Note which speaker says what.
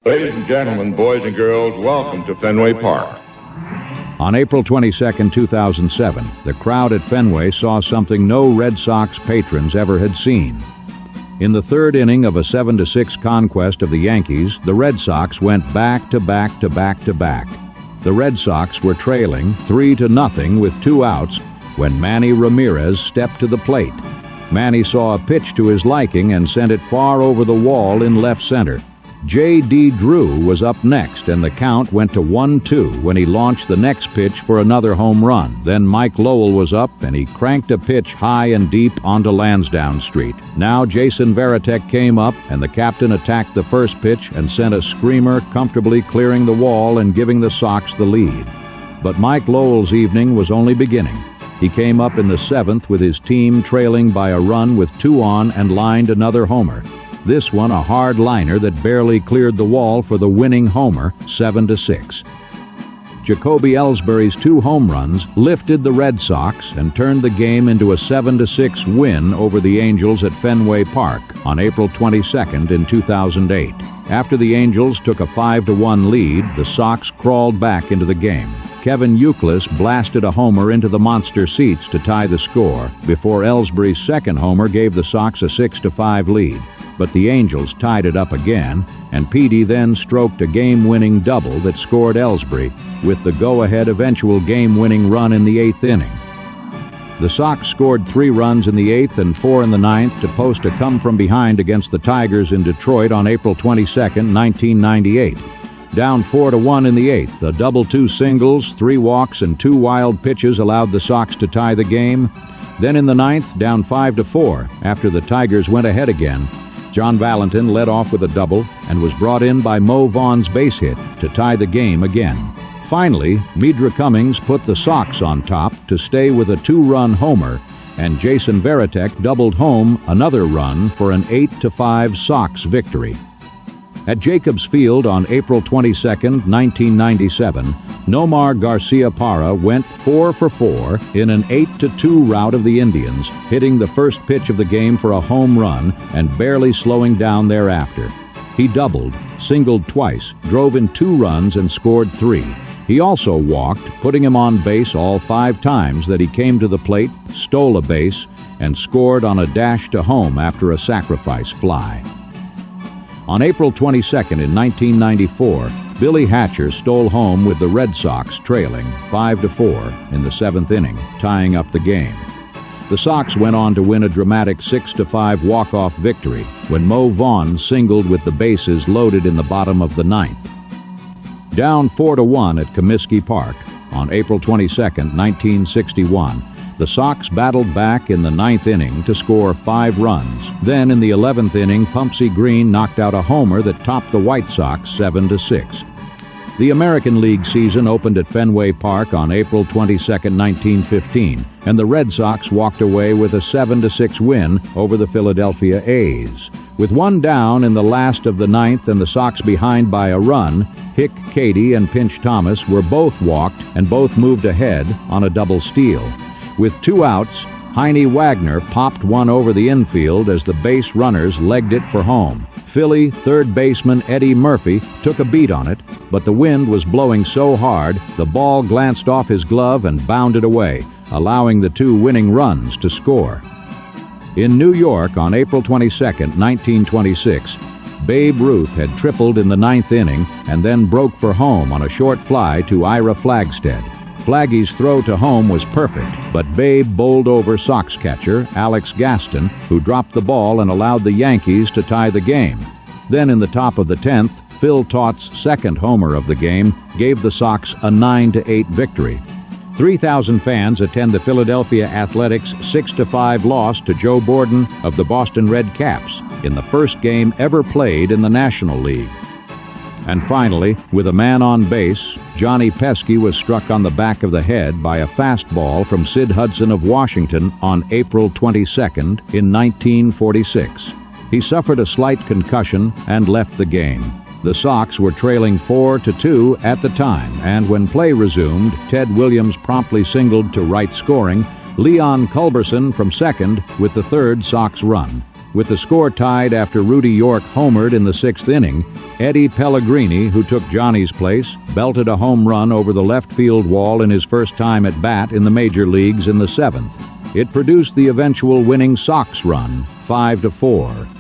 Speaker 1: Ladies and gentlemen, boys and girls, welcome to Fenway Park.
Speaker 2: On April 22, 2007, the crowd at Fenway saw something no Red Sox patrons ever had seen. In the third inning of a 7-6 conquest of the Yankees, the Red Sox went back to back to back to back. The Red Sox were trailing 3-0 with 2 outs when Manny Ramirez stepped to the plate. Manny saw a pitch to his liking and sent it far over the wall in left center. J.D. Drew was up next, and the count went to 1-2 when he launched the next pitch for another home run. Then Mike Lowell was up, and he cranked a pitch high and deep onto Lansdowne Street. Now Jason Varitek came up, and the captain attacked the first pitch and sent a screamer, comfortably clearing the wall and giving the Sox the lead. But Mike Lowell's evening was only beginning. He came up in the 7th with his team trailing by a run with 2 on and lined another homer. This one a hard liner that barely cleared the wall for the winning homer, 7-6. Jacoby Ellsbury's 2 home runs lifted the Red Sox and turned the game into a 7-6 win over the Angels at Fenway Park on April 22nd in 2008. After the Angels took a 5-1 lead, the Sox crawled back into the game. Kevin Youkilis blasted a homer into the monster seats to tie the score before Ellsbury's second homer gave the Sox a 6-5 lead. But the Angels tied it up again, and Petey then stroked a game-winning double that scored Ellsbury with the go-ahead eventual game-winning run in the 8th inning. The Sox scored 3 runs in the 8th and 4 in the 9th to post a come-from-behind against the Tigers in Detroit on April 22, 1998. Down 4-1 in the 8th, a double 2 singles, 3 walks, and 2 wild pitches allowed the Sox to tie the game. Then in the 9th, down 5-4, after the Tigers went ahead again, John Valentin led off with a double and was brought in by Mo Vaughn's base hit to tie the game again. Finally, Midra Cummings put the Sox on top to stay with a 2-run homer, and Jason Varitek doubled home another run for an 8-5 Sox victory. At Jacobs Field on April 22, 1997, Nomar Garcia Parra went 4 for 4 in an 8-2 rout of the Indians, hitting the first pitch of the game for a home run and barely slowing down thereafter. He doubled, singled twice, drove in 2 runs and scored 3. He also walked, putting him on base all 5 times that he came to the plate, stole a base, and scored on a dash to home after a sacrifice fly. On April 22nd in 1994, Billy Hatcher stole home with the Red Sox trailing 5-4 in the 7th inning, tying up the game. The Sox went on to win a dramatic 6-5 walk-off victory when Mo Vaughn singled with the bases loaded in the bottom of the 9th. Down 4-1 at Comiskey Park on April 22, 1961, the Sox battled back in the 9th inning to score 5 runs. Then in the 11th inning, Pumpsie Green knocked out a homer that topped the White Sox 7-6. The American League season opened at Fenway Park on April 22, 1915, and the Red Sox walked away with a 7-6 win over the Philadelphia A's. With 1 down in the last of the 9th and the Sox behind by a run, Hick Cady and Pinch Thomas were both walked and both moved ahead on a double steal. With 2 outs, Heine Wagner popped one over the infield as the base runners legged it for home. Philly third baseman Eddie Murphy took a beat on it, but the wind was blowing so hard the ball glanced off his glove and bounded away, allowing the 2 winning runs to score. In New York on April 22, 1926, Babe Ruth had tripled in the 9th inning and then broke for home on a short fly to Ira Flagstead. Flaggy's throw to home was perfect, but Babe bowled over Sox catcher Alex Gaston, who dropped the ball and allowed the Yankees to tie the game. Then in the top of the 10th, Phil Taut's second homer of the game gave the Sox a 9-8 victory. 3,000 fans attend the Philadelphia Athletics' 6-5 loss to Joe Borden of the Boston Red Caps in the first game ever played in the National League. And finally, with a man on base, Johnny Pesky was struck on the back of the head by a fastball from Sid Hudson of Washington on April 22nd in 1946. He suffered a slight concussion and left the game. The Sox were trailing 4-2 at the time, and when play resumed, Ted Williams promptly singled to right scoring, Leon Culberson from second with the third Sox run. With the score tied after Rudy York homered in the 6th inning, Eddie Pellegrini, who took Johnny's place, belted a home run over the left field wall in his first time at bat in the major leagues in the 7th. It produced the eventual winning Sox run, 5-4.